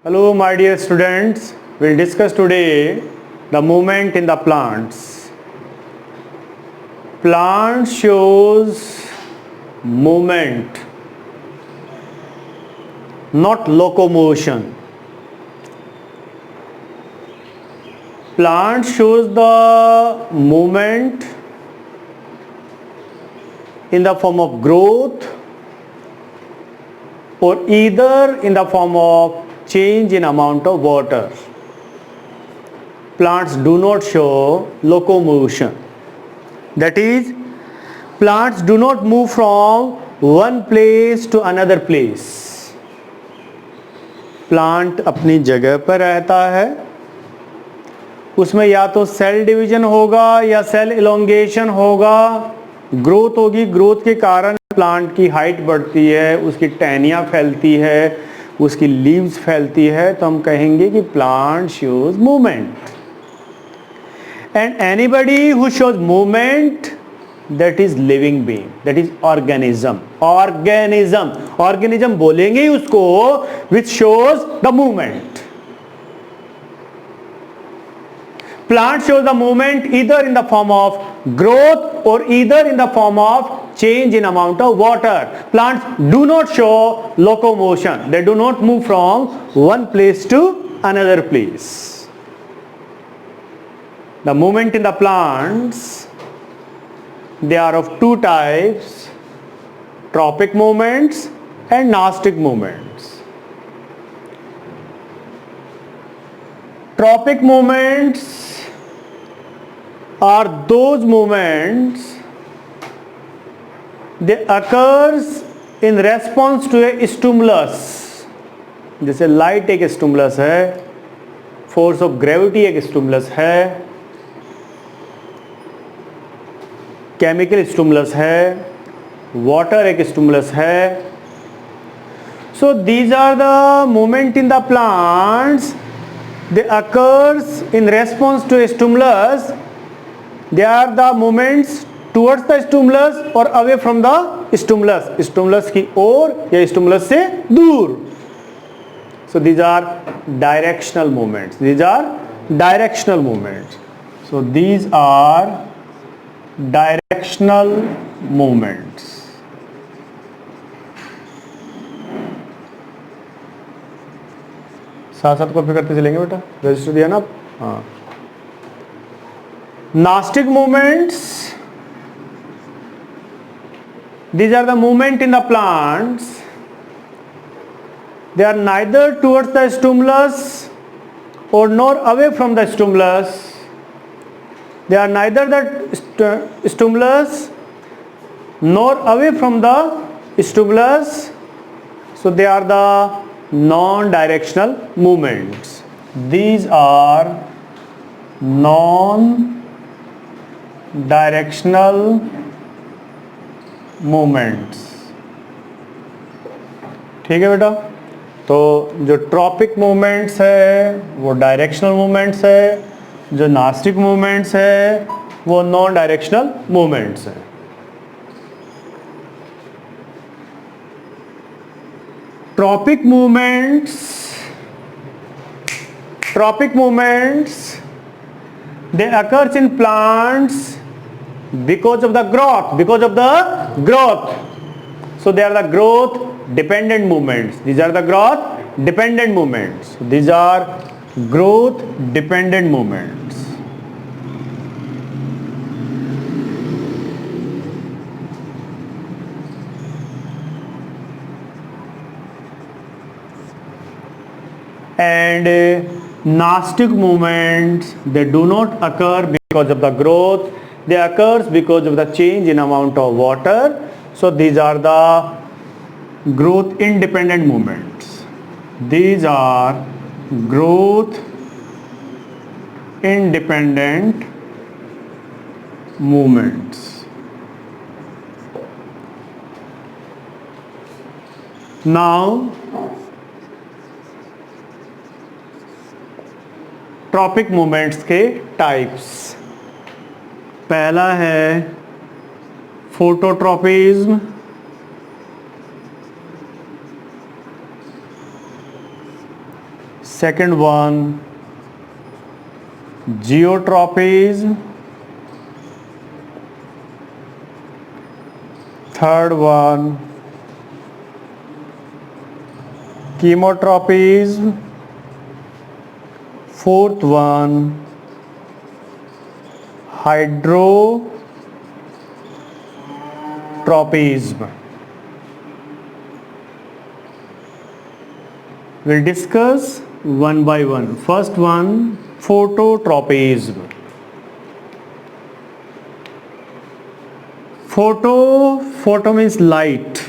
Hello my dear students, we'll discuss today the movement in the plants. Plant shows movement, not locomotion. Plant shows the movement in the form of growth or either in the form of change in amount of water. Plants do not show locomotion. That is, plants do not move from one place to another place. Plant अपनी जगह पर रहता है, उसमें या तो cell division होगा या सेल इलोंगेशन होगा, ग्रोथ होगी, ग्रोथ के कारण प्लांट की हाइट बढ़ती है, उसकी टहनियाँ फैलती है, उसकी लीव्स फैलती है, तो हम कहेंगे कि plant shows movement. And anybody who shows movement, that is living being, that is organism. Organism बोलेंगे ही उसको which shows the movement. Plant shows the movement either in the form of growth or either in the form of change in amount of water. Plants do not show locomotion. They do not move from one place to another place. The movement in the plants, they are of two types: tropic movements and nastic movements. Tropic movements are those movements they occurs in response to a stimulus. जैसे light एक stimulus है, force of gravity एक stimulus है, chemical stimulus है, water एक stimulus है. So these are the movement in the plants. They occurs in response to a stimulus. They are the movements towards the stimulus or away from the stimulus. Stimulus की ओर या stimulus से दूर. So these are directional movements. These are directional movements. So these are directional movements. साथ साथ copy करते चलेंगे बेटा, register दिया ना. हाँ. Nastic movements, these are the movement in the plants. They are neither towards the stimulus or nor away from the stimulus. They are neither the stimulus nor away from the stimulus. So they are the non-directional movements. These are non-directional movements. ठीक है बेटा. तो जो tropic movements है वो directional movements है, जो nastic movements है वो नॉन डायरेक्शनल मूवमेंट्स है. Tropic movements, they occurs in plants because of the growth. So they are the growth dependent movements. These are the growth dependent movements. These are growth dependent movements. And nastic movements, they do not occur because of the growth, they occurs because of the change in amount of water. So these are the growth independent movements. These are growth independent movements. Now tropic movements के types. पहला है phototropism, second one geotropism, third one chemotropism, fourth one hydrotropism. We'll discuss one by one. First one, phototropism. Photo means light.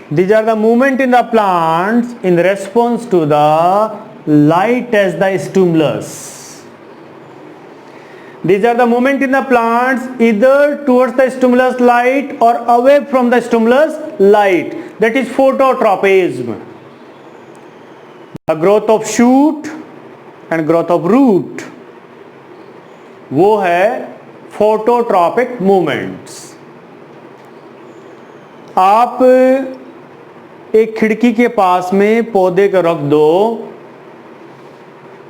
These are the movement in the plants in response to the light as the stimulus. These are the movement in the plants either towards the stimulus light or away from the stimulus light. That is phototropism. The growth of shoot and growth of root, वो है phototropic movements. आप एक खिड़की के पास में पौधे को रख दो,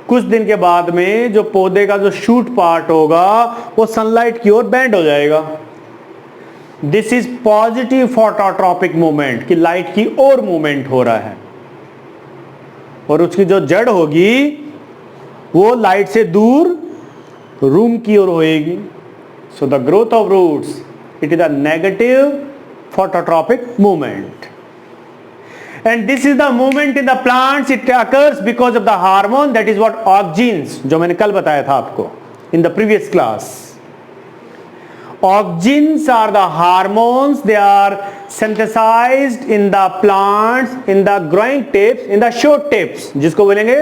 कुछ दिन के बाद में जो पौधे का जो शूट पार्ट होगा वो सनलाइट की ओर बेंड हो जाएगा. This is positive phototropic movement कि लाइट की ओर मूवमेंट हो रहा है, और उसकी जो जड़ होगी वो लाइट से दूर रूम की ओर होएगी. So the growth of roots, it is a negative phototropic movement. And this is the movement in the plants. It occurs because of the hormone, that is what auxins, जो मैंने कल बताया था आपको in the previous class. Auxins are the hormones. They are synthesized in the plants, in the growing tips, in the shoot tips. जिसको बोलेंगे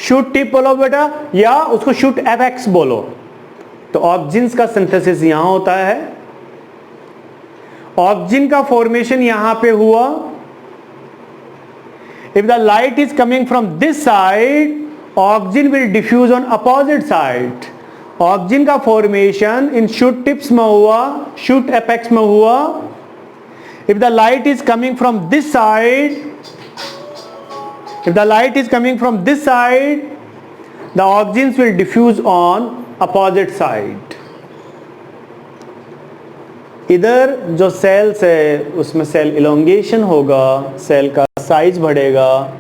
shoot tip बोलो बेटा, या उसको shoot apex बोलो. तो auxins का synthesis यहाँ होता है. auxin का formation यहाँ पे हुआ. If the light is coming from this side, auxin will diffuse on opposite side. Auxin का formation in shoot tips में हुआ, shoot apex में हुआ. If the light is coming from this side, if the light is coming from this side, the auxins will diffuse on opposite side. इधर जो sales है उसमें cell elongation होगा, cell का साइज बढ़ेगा.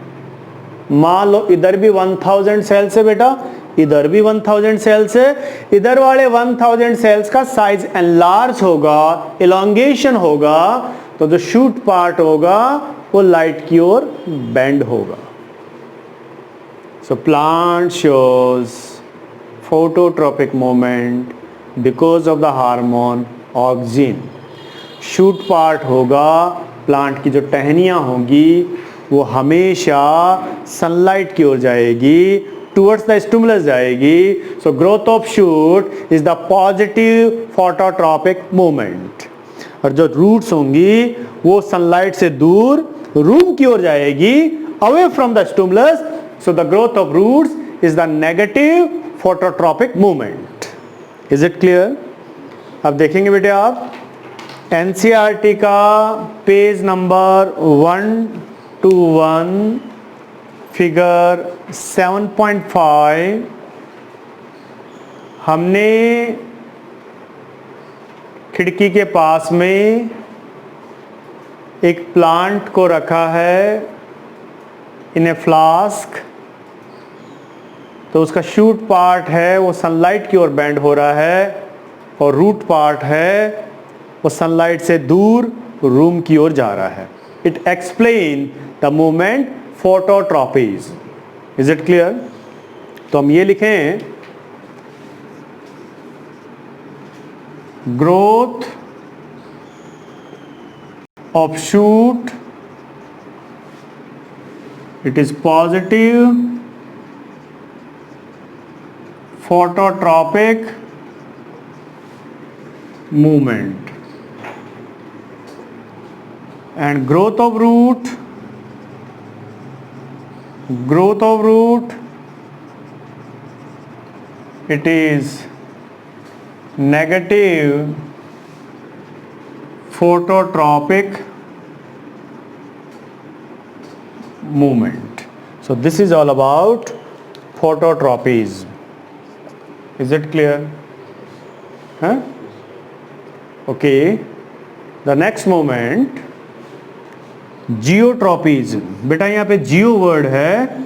मान लो इधर भी 1000 सेल्स है बेटा, इधर भी 1000 सेल्स है. इधर वाले 1000 सेल्स का साइज एनलार्ज होगा, इलोंगेशन होगा, तो जो शूट पार्ट होगा वो लाइट की ओर बेंड होगा. So plant shows phototropic movement because of the hormone auxin. Shoot part होगा, प्लांट की जो टहनियाँ होंगी वो हमेशा सनलाइट की ओर जाएगी, टुवर्ड्स द स्टिमुलस जाएगी. So growth of shoot is the positive phototropic movement. और जो रूट्स होंगी वो सनलाइट से दूर रूम की ओर जाएगी, away from the stimulus. So the growth of roots is the negative phototropic movement. Is it clear? अब देखेंगे बेटे आप एनसीईआरटी का पेज नंबर 121 फिगर 7.5. हमने खिड़की के पास में एक प्लांट को रखा है इन ए फ्लास्क. तो उसका शूट पार्ट है वो सनलाइट की ओर बेंड हो रहा है, और रूट पार्ट है वो सनलाइट से दूर रूम की ओर जा रहा है. It explain the movement phototropism. Is it clear? तो हम ये लिखें, growth of shoot, it is positive phototropic movement, and growth of root it is negative phototropic movement. So this is all about phototropism. Is it clear? Huh? Okay. The next movement, geotropism. बेटा यहाँ पे जियो word है,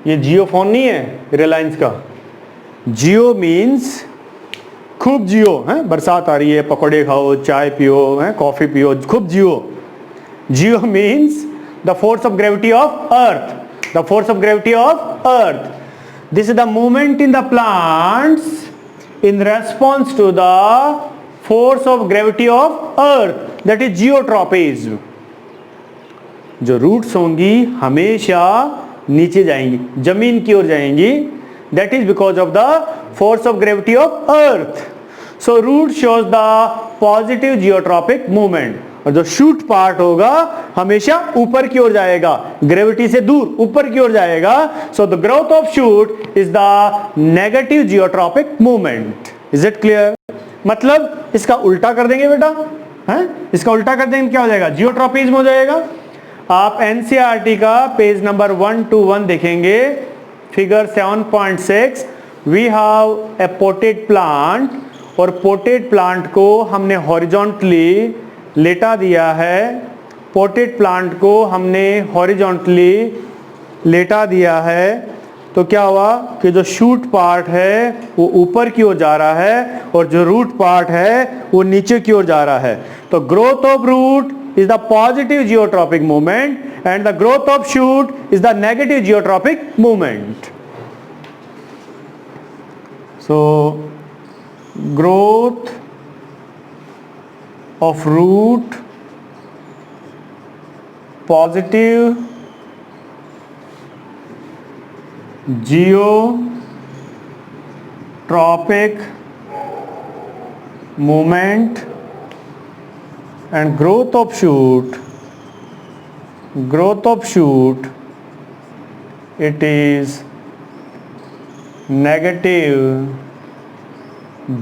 ये जियो phone नहीं है रिलायंस का. जियो means खूब जियो है, बरसात आ रही है, पकौड़े खाओ, चाय पियो, है कॉफी पियो, खूब जियो. Geo means the force of gravity of earth. The force of gravity of earth. This is the movement in the plants in response to the force of gravity of earth, that is geotropism. जो roots होंगी हमेशा नीचे जाएंगी, जमीन की ओर जाएंगी. That is because of the force of gravity of earth. So root shows the positive geotropic movement. और जो शूट पार्ट होगा हमेशा ऊपर की ओर जाएगा, ग्रेविटी से दूर ऊपर की ओर जाएगा. सो the growth of shoot is the negative geotropic movement. Is it clear? मतलब इसका उल्टा कर देंगे बेटा, है इसका उल्टा कर देंगे क्या हो जाएगा? जियोट्रॉपिज्म हो जाएगा. आप एनसीईआरटी का पेज नंबर 121 देखेंगे, figure 7.6. We have a potted plant, और पोटेड प्लांट को हमने हॉरिजॉन्टली लेटा दिया है. पोटेड प्लांट को हमने हॉरिजॉन्टली लेटा दिया है. तो क्या हुआ कि जो शूट पार्ट है वो ऊपर की ओर जा रहा है, और जो रूट पार्ट है वो नीचे की ओर जा रहा है. तो growth of root is the positive geotropic movement and the growth of shoot is the negative geotropic movement. So growth of root positive geotropic movement and growth of shoot, it is negative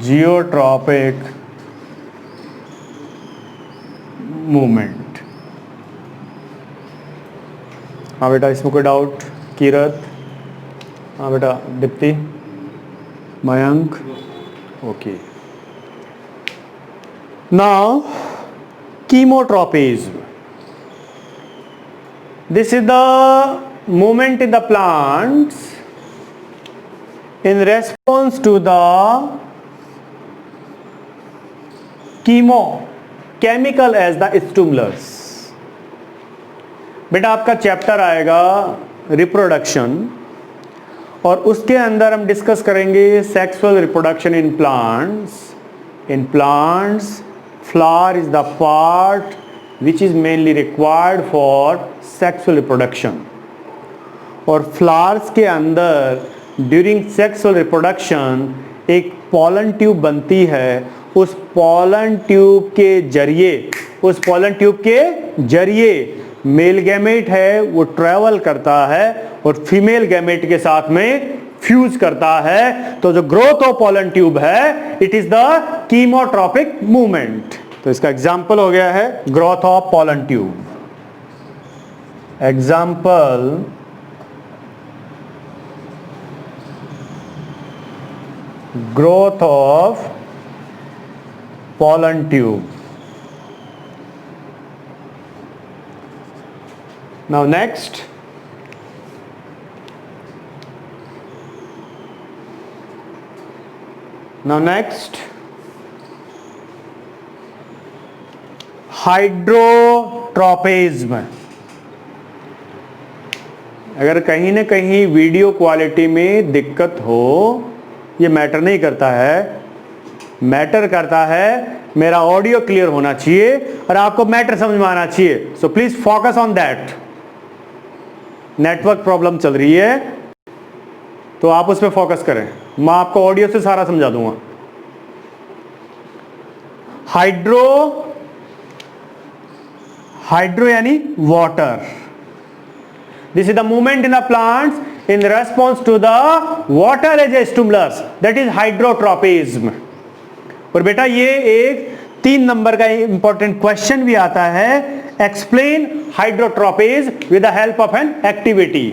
geotropic movement. हाँ बेटा, इसमें कोई doubt? Kirat? हाँ बेटा. Deepti, Mayank, okay. Now chemotropism. This is the movement in the plants in response to the chemical as the stimulus. बेटा आपका chapter आएगा reproduction, और उसके अंदर हम डिस्कस करेंगे sexual reproduction in plants. In plants flower is the part which is mainly required for sexual reproduction. और flowers के अंदर during sexual reproduction एक pollen tube बनती है. उस pollen tube के जरिए मेल गैमेट है वो ट्रेवल करता है और फीमेल गैमेट के साथ में फ्यूज करता है. तो जो ग्रोथ ऑफ पॉलन ट्यूब है it is the chemotropic movement. तो इसका एग्जाम्पल हो गया है growth of pollen tube. Example growth of pollen tube. Now next, hydrotropism. अगर कहीं ना कहीं वीडियो क्वालिटी में दिक्कत हो, ये मैटर नहीं करता है. मैटर करता है मेरा ऑडियो क्लियर होना चाहिए और आपको मैटर समझ में आना चाहिए. So please focus on that. Network problem चल रही है तो आप उस पर फोकस करें. मैं आपको ऑडियो से सारा समझा दूंगा. हाइड्रो यानी water. This is the movement in the plants in response to the water as a stimulus, that is hydrotropism. और बेटा ये एक 3 नंबर का इंपॉर्टेंट क्वेश्चन भी आता है explain hydrotropism with the help of an activity.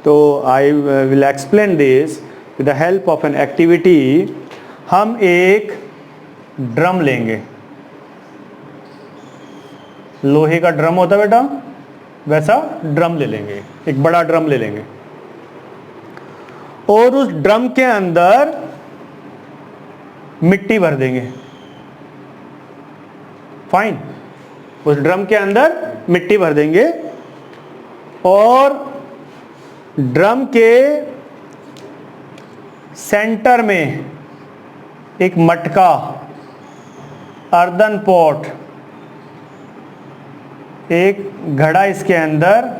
तो I will explain this with the help of an activity. हम एक ड्रम लेंगे, लोहे का ड्रम होता है बेटा, वैसा ड्रम ले लेंगे, एक बड़ा ड्रम ले लेंगे और उस ड्रम के अंदर मिट्टी भर देंगे। फाइन, उस ड्रम के अंदर मिट्टी भर देंगे और ड्रम के सेंटर में एक मटका, अर्दन पॉट, एक घड़ा इसके अंदर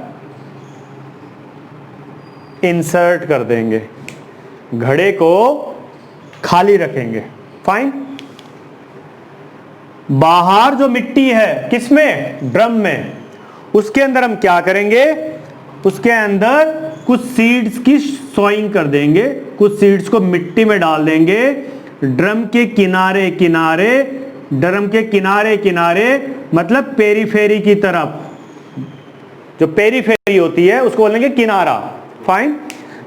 इंसर्ट कर देंगे, घड़े को खाली रखेंगे। फाइन, बाहर जो मिट्टी है किसमें, ड्रम में, उसके अंदर हम क्या करेंगे, उसके अंदर कुछ सीड्स की सोइंग कर देंगे, कुछ सीड्स को मिट्टी में डाल देंगे। ड्रम के किनारे किनारे, ड्रम के किनारे किनारे मतलब पेरीफेरी की तरफ, जो पेरीफेरी होती है उसको बोलेंगे किनारा। Fine,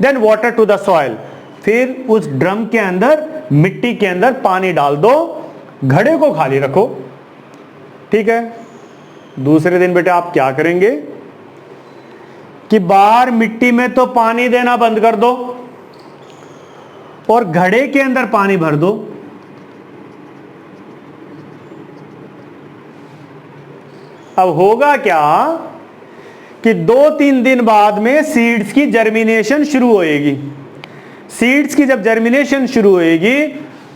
then water to the soil, फिर उस ड्रम के अंदर मिट्टी के अंदर पानी डाल दो, घड़े को खाली रखो। ठीक है, दूसरे दिन बेटे आप क्या करेंगे कि बाहर मिट्टी में तो पानी देना बंद कर दो और घड़े के अंदर पानी भर दो। अब होगा क्या कि 2-3 दिन बाद में सीड्स की जर्मिनेशन शुरू होएगी। सीड्स की जब जर्मिनेशन शुरू होएगी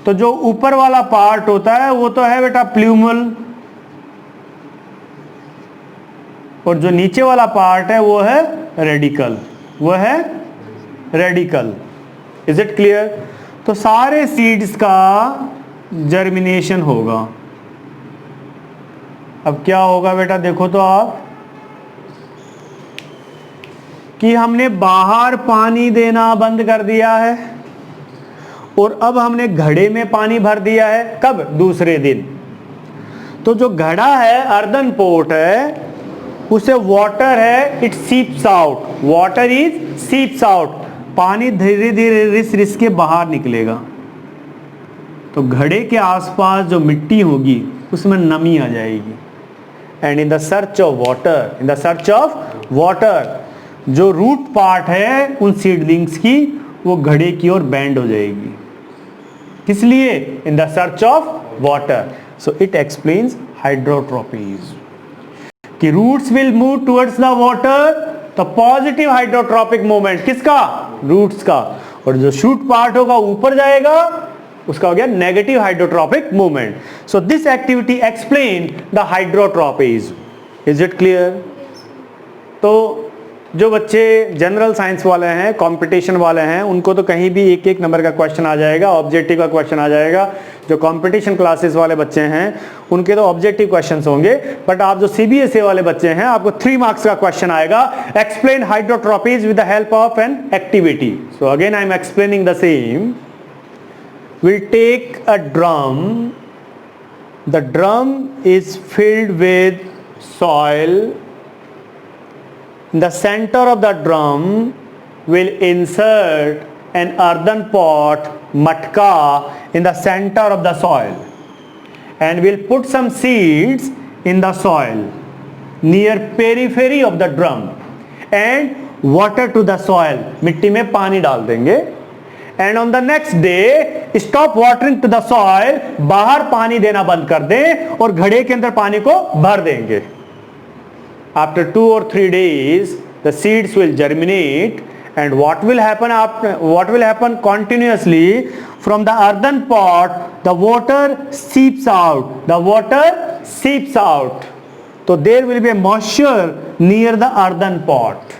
तो जो ऊपर वाला पार्ट होता है वो तो है बेटा प्लूमल, और जो नीचे वाला पार्ट है वो है रेडिकल, वो है रेडिकल। Is it clear? तो सारे सीड्स का जर्मिनेशन होगा। अब क्या होगा बेटा, देखो तो आप कि हमने बाहर पानी देना बंद कर दिया है और अब हमने घड़े में पानी भर दिया है। कब? दूसरे दिन। तो जो घड़ा है, अर्दन पोट है, उसे वाटर है, it seeps out, water is seeps out, पानी धीरे धीरे रिस रिस के बाहर निकलेगा। तो घड़े के आसपास जो मिट्टी होगी उसमें नमी आ जाएगी। And in the search of water, in the search of water, जो रूट पार्ट है उन सीडलिंग्स की, वो घड़े की ओर बेंड हो जाएगी। किस लिए? In the search of water. So it explains hydrotropism कि roots will move towards the water, तो पॉजिटिव हाइड्रोट्रॉपिक मूवमेंट किसका? रूट्स का। और जो शूट पार्ट होगा ऊपर जाएगा, उसका हो गया negative hydrotropic movement. So this activity explain the hydrotropism. Is it clear? तो जो बच्चे जनरल साइंस वाले हैं, कंपटीशन वाले हैं, उनको तो कहीं भी एक एक नंबर का क्वेश्चन आ जाएगा, ऑब्जेक्टिव का क्वेश्चन आ जाएगा। जो कंपटीशन क्लासेस वाले बच्चे हैं उनके तो ऑब्जेक्टिव क्वेश्चंस होंगे, बट आप जो सीबीएसई वाले बच्चे हैं आपको 3 मार्क्स का क्वेश्चन आएगा, explain hydrotropism with the help of an activity. So again I am explaining the same. We'll take a drum. The drum is filled with soil. In the center of the drum we'll insert an earthen pot, matka, in the center of the soil, and we'll put some seeds in the soil near periphery of the drum and water to the soil. मिट्टी में पानी डाल देंगे। And on the next day stop watering to the soil, बाहर पानी देना बंद कर दें और घड़े के अंदर पानी को भर देंगे। After 2 or 3 days the seeds will germinate, and what will happen continuously from the earthen pot, the water seeps out, the water seeps out. So there will be a moisture near the earthen pot.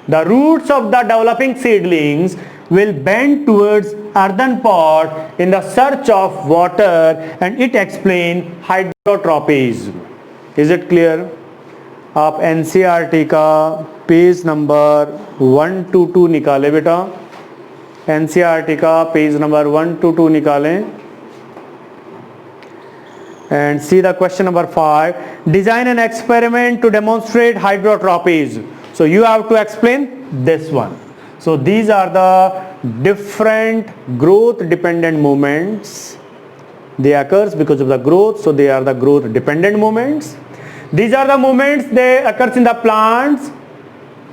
The roots of the developing seedlings will bend towards earthen pot in the search of water, and it explain hydrotropism. Is it clear? आप NCERT का page number 122 निकालें बेटा, NCERT का page number 122 निकालें। And see the question number 5. Design an experiment to demonstrate hydrotropism. So you have to explain this one. So these are the different growth dependent movements. They occurs because of the growth, so they are the growth dependent movements. These are the movements they occurs in the plants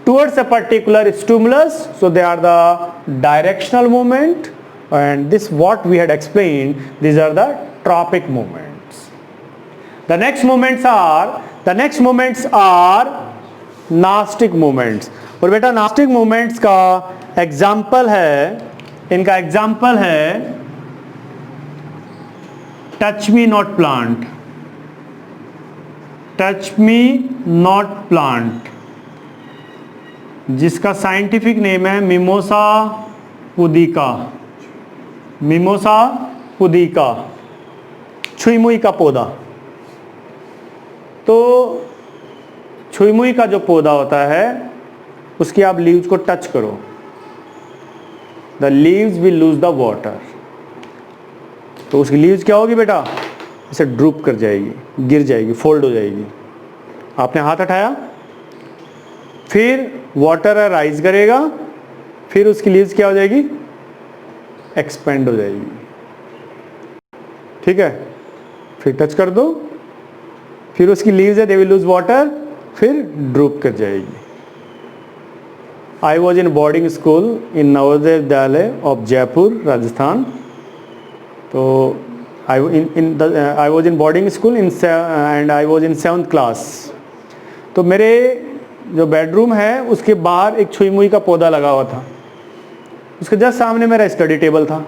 towards a particular stimulus, so they are the directional movement. And this what we had explained, these are the tropic movements. The next movements are nastic movements. और बेटा nastic movements का example है, इनका example है touch me not plant. Touch me not plant जिसका scientific name है mimosa पुदिका. Mimosa पुदिका, छुईमुई का पौधा. तो छुईमुई का जो पौधा होता है उसकी आप लीव्स को टच करो, the leaves will lose the water. तो उसकी लीव्स क्या होगी बेटा, इसे ड्रूप कर जाएगी, गिर जाएगी, फोल्ड हो जाएगी. आपने हाथ उठाया, फिर वाटर राइज करेगा, फिर उसकी लीव्स क्या हो जाएगी, एक्सपेंड हो जाएगी. ठीक है, फिर टच कर दो, फिर उसकी लीव्स है दे विल लूज वाटर, फिर ड्रूप कर जाएगी. I was in boarding school in Navodaya Vidyalaya of Jaipur Rajasthan. तो I was in boarding school and I was in 7th class. तो मेरे जो बेडरूम है उसके बाहर एक छुईमुई का पौधा लगा हुआ था. उसके जस्ट सामने मेरा स्टडी टेबल था.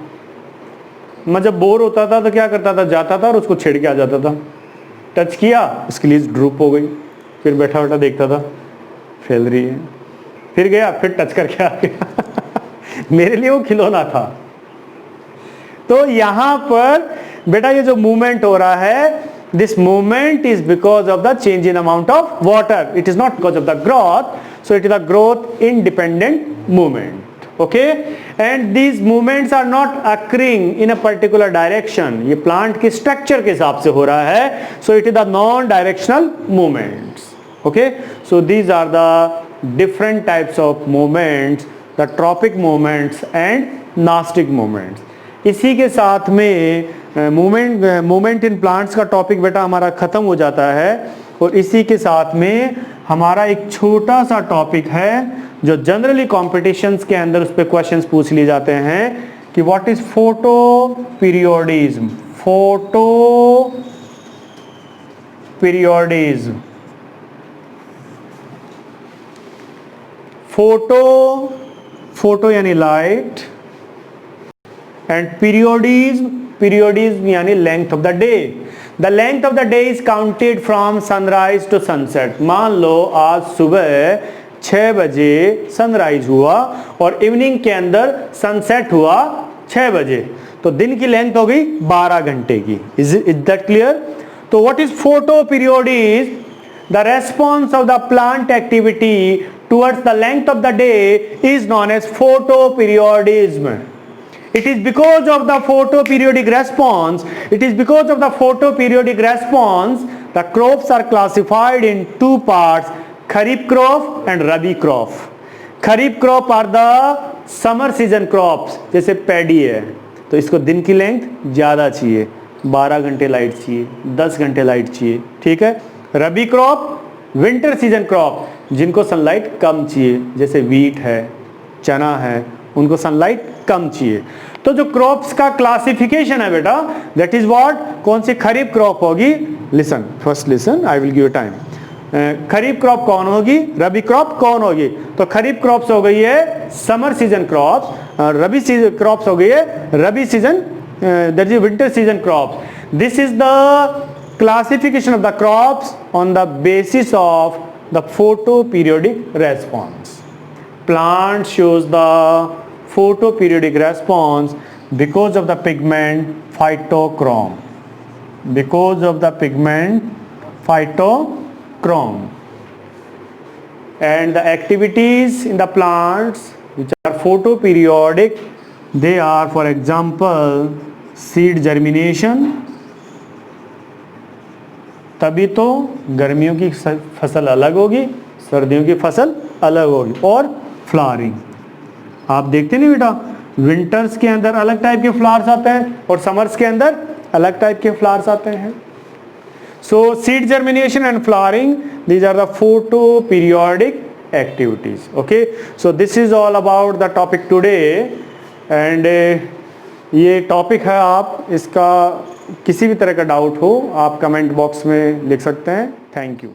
मैं जब बोर होता था तो क्या करता था, जाता था और उसको छेड़ के आ जाता था. टच किया, उसकी लीव्स ड्रूप हो गई, फिर बैठा बैठा देखता था फैल रही है, फिर गया, फिर टच करके आ गया. मेरे लिए वो खिलौना था. तो यहां पर बेटा ये जो मूवमेंट हो रहा है, this movement is because of the change in amount of water. It is not because of the growth, so it is the growth independent movement. Okay, and these movements are not occurring in a particular direction. ये plant के structure के हिसाब से हो रहा है, so it is the non-directional movements. Okay, so these are the different types of movements, the tropic movements and nastic movements. इसी के साथ में मूवमेंट इन प्लांट्स का टॉपिक बेटा हमारा खत्म हो जाता है. और इसी के साथ में हमारा एक छोटा सा टॉपिक है जो जनरली कॉम्पिटिशन्स के अंदर उस पर क्वेश्चंस पूछ लिए जाते हैं कि what is photoperiodism. Photoperiodism, photo यानी लाइट, एंड पीरियोडिज्म यानी length of the day. The length of the day is counted from sunrise to sunset. मान लो आज सुबह 6 बजे सनराइज हुआ और इवनिंग के अंदर सनसेट हुआ 6 बजे, तो दिन की लेंथ हो गई 12 घंटे की. Is that clear? तो what is photoperiod is the response of the plant activity towards the length of the day is known as photoperiodism. It is because of the photoperiodic response. It is because of the photoperiodic response the crops are classified in 2 parts, kharif crop and rabi crop. Kharif crop are the summer season crops. जैसे paddy है तो इसको दिन की length ज़्यादा चाहिए, 12 घंटे light चाहिए, 10 घंटे लाइट चाहिए. ठीक है. रबी क्रॉप विंटर सीजन क्रॉप जिनको सनलाइट कम चाहिए, जैसे वीट है, चना है, उनको सनलाइट कम चाहिए. तो जो क्रॉप्स का क्लासिफिकेशन है बेटा, दैट इज व्हाट, कौन सी खरीफ क्रॉप होगी. Listen, first listen, I will give you time. Kharif crop कौन होगी, रबी क्रॉप कौन होगी. तो खरीफ क्रॉप्स हो गई है summer season crops, rabi season crops हो गई है rabi season, that is winter season crops. This is the classification of the crops on the basis of the photoperiodic response. Plant shows the photoperiodic response because of the pigment phytochrome. Because of the pigment phytochrome. And the activities in the plants which are photoperiodic, they are, for example, seed germination, तभी तो गर्मियों की फसल अलग होगी, सर्दियों की फसल अलग होगी। और फ्लावरिंग आप देखते नहीं बेटा, विंटर्स के अंदर अलग टाइप के फ्लावर्स आते हैं और समर्स के अंदर अलग टाइप के फ्लावर्स आते हैं। So seed germination and flowering, these are the photoperiodic activities. Okay, so this is all about the topic today and ये टॉपिक है, आप इसका किसी भी तरह का डाउट हो आप कमेंट बॉक्स में लिख सकते हैं। Thank you.